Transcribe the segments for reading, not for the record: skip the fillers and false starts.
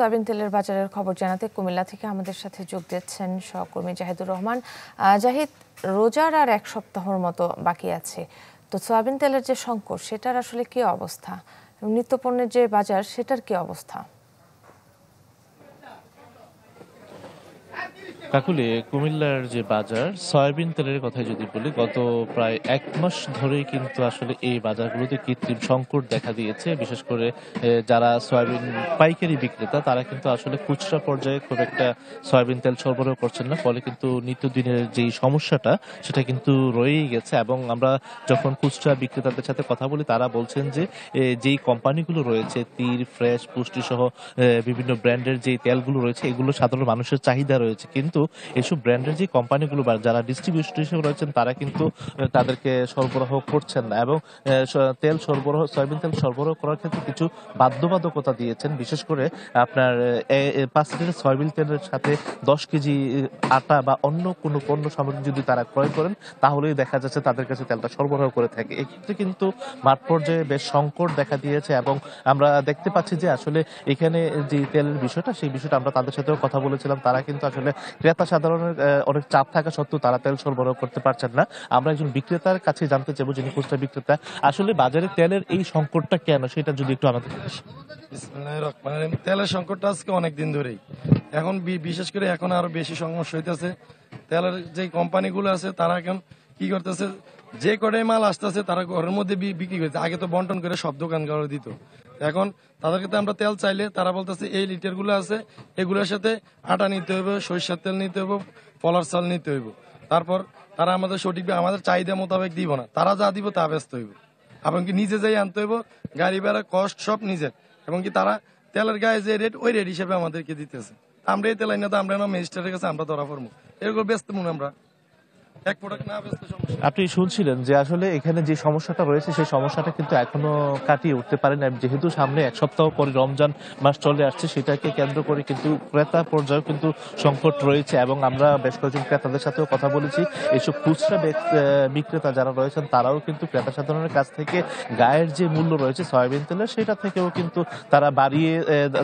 Soybean তেলের বাজারের খবর জানাতে কুমিল্লা থেকে আমাদের সাথে যোগ দিচ্ছেন সহকর্মী জাহিদুর রহমান। জাহিদ, রোজার আর এক সপ্তাহের মতো বাকি আছে, তো সয়াবিন তেলের যে সংকট সেটার আসলে কি অবস্থা, নিত্যপণ্যের যে বাজার সেটার কি অবস্থা? কাকুলি, কুমিল্লার যে বাজার সয়াবিন তেলের কথা যদি বলি, গত প্রায় 1 মাস ধরেই কিন্তু আসলে এই বাজারগুলোতে কৃত্রিম সংকট দেখা দিয়েছে। বিশেষ করে যারা সয়াবিন পাইকারি বিক্রেতা তারা কিন্তু আসলে খুচরা পর্যায়ে খুব একটা সয়াবিন তেল সরবরাহ করছেন না, ফলে কিন্তু নিত্যদিনের যেই সমস্যাটা সেটা কিন্তু রয়েই গেছে। এবং আমরা যখন খুচরা বিক্রেতাদের সাথে কথা বলি তারা বলছেন যে যেই কোম্পানিগুলো রয়েছে তীর, ফ্রেশ, পুষ্টি সহ বিভিন্ন ব্র্যান্ডের যে তেলগুলো রয়েছে এগুলো সাধারণ মানুষের চাহিদা রয়েছে, কিন্তু এইসব ব্র্যান্ডের যে কোম্পানিগুলো বা যারা ডিস্ট্রিবিউটর হিসেবে রয়েছেন তারা কিন্তু তাদেরকে সরবরাহ করছেন না। এবং তেল সরবরাহ, সয়াবিন তেল সরবরাহ করার ক্ষেত্রে কিছু বাধ্যবাধকতা দিয়েছেন। বিশেষ করে আপনার 5 লিটার সয়াবিন তেলের সাথে 10 কেজি আটা বা অন্য কোনো পণ্য সামগ্রী যদি তারা ক্রয় করেন তাহলেই দেখা যাচ্ছে তাদের কাছে তেলটা সরবরাহ করে থাকে। এক্ষেত্রে কিন্তু মাঠ পর্যায়ে বেশ সংকট দেখা দিয়েছে এবং আমরা দেখতে পাচ্ছি যে আসলে এখানে যে তেলের বিষয়টা সেই বিষয়টা আমরা তাদের সাথেও কথা বলেছিলাম। তারা কিন্তু আসলে ক্রেতা সাধারণের অনেক চাপ থাকা সত্ত্বেও তারা তেল সরবরাহ করতে পারছেন না। আমরা একজন বিক্রেতার কাছে জানতে চাইবো, যিনি খুচরা বিক্রেতা, আসলে বাজারে তেলের এই সংকটটা কেন সেটা যদি একটু আমাদের। তেলের সংকটটা আজকে অনেকদিন ধরেই, এখন বিশেষ করে এখন আরো বেশি সমস্যা হইতেছে। তেলের যে কোম্পানিগুলো আছে তারা এখন কি করতেছে, যে কটাই মাল আসতেছে তারা ঘরের মধ্যে বিক্রি করছে। আগে তো বন্টন করে সব দোকান করে দিত, এখন তাদেরকে আমরা তেল চাইলে তারা বলতেছে এই লিটার গুলো আছে এগুলোর সাথে আটা নিতে হইব, সরিষার তেল নিতে হইব, পলার চাল নিতে হইব। তারপর তারা আমাদের সঠিকভাবে আমাদের চাহিদা মোতাবেক দিব না, তারা যা দিব তা ব্যস্ত হইব। এবং কি নিজে যাই আনতে হইব, গাড়ি ভাড়া কষ্ট সব নিজের। এবং কি তারা তেলের গায়ে যে রেট ওই রেট হিসেবে আমাদেরকে দিতেছে। আমরা এই তেল আইনা তো আমরা ম্যাজিস্ট্রেটের কাছে আমরা ধরা পড়বো, এরকম ব্যস্ত মনে আমরা এক প্রোডাক্ট না ব্যস্ত। আপনি শুনছিলেন যে আসলে এখানে যে সমস্যাটা রয়েছে সেই সমস্যাটা কিন্তু এখনো কাটিয়ে উঠতে পারে না, যেহেতু সামনে এক সপ্তাহ পরে রমজান মাস চলে আসছে, সেটাকে কেন্দ্র করে কিন্তু ক্রেতা পর্যায়েও কিন্তু সংকট রয়েছে। এবং আমরা বেশ কয়েকজন ক্রেতাদের সাথেও কথা বলেছি, এইসব খুচরা বিক্রেতা যারা রয়েছেন তারাও কিন্তু ক্রেতা সাধারণের কাছ থেকে গায়ের যে মূল্য রয়েছে সয়াবিন তেলের সেটা থেকেও কিন্তু তারা বাড়িয়ে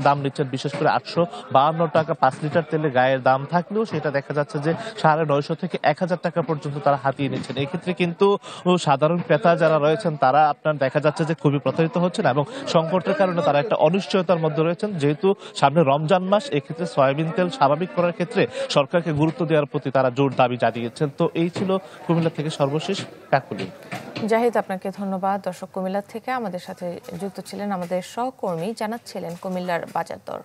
দাম নিচ্ছেন। বিশেষ করে 852 টাকা 5 লিটার তেলে গায়ের দাম থাকলেও সেটা দেখা যাচ্ছে যে 950 থেকে 1000 টাকা পর্যন্ত তারা হাতিয়ে নিচ্ছেন। এক্ষেত্রে কিন্তু সাধারণ ক্রেতা যারা রয়েছেন তারা আপনার দেখা যাচ্ছে যে খুবই প্রতারিত হচ্ছেন এবং সংকটের কারণে তারা একটা অনিশ্চয়তার মধ্যে রয়েছেন। যেহেতু সামনে রমজান মাস, এক্ষেত্রে সয়াবিন তেল স্বাভাবিক করার ক্ষেত্রে সরকারকে গুরুত্ব দেওয়ার প্রতি তারা জোর দাবি জানিয়েছেন। তো এই ছিল কুমিল্লা থেকে সর্বশেষ কাকুলি। জাহিদ, আপনাকে ধন্যবাদ। দর্শক, কুমিল্লা থেকে আমাদের সাথে যুক্ত ছিলেন আমাদের সহকর্মী, জানাচ্ছিলেন কুমিল্লার বাজার দর।